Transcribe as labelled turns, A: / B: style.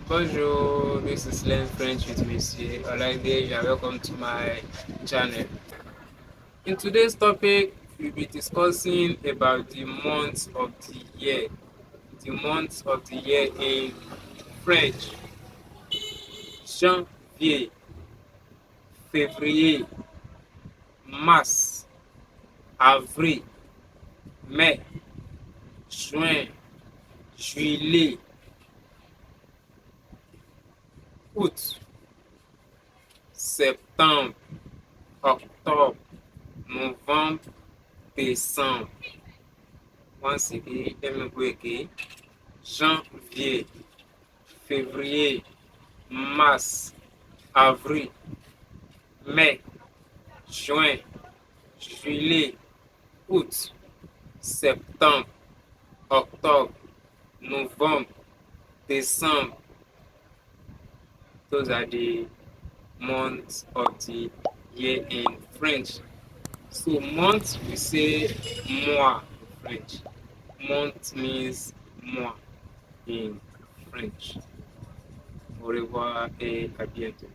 A: Bonjour, this is Learn French with Monsieur Olaide. You are welcome to my channel. In today's topic, we'll be discussing about the months of the year. The months of the year in French. Janvier, février, mars, avril, mai, juin, juillet, août, septembre, octobre, novembre, décembre. Once again, let me go again. Janvier, février, mars, avril, mai, juin, juillet, août, septembre, octobre, November, December. Those are the months of the year in French. So month we say mois in French. Month means mois in French. Au revoir et à bientôt.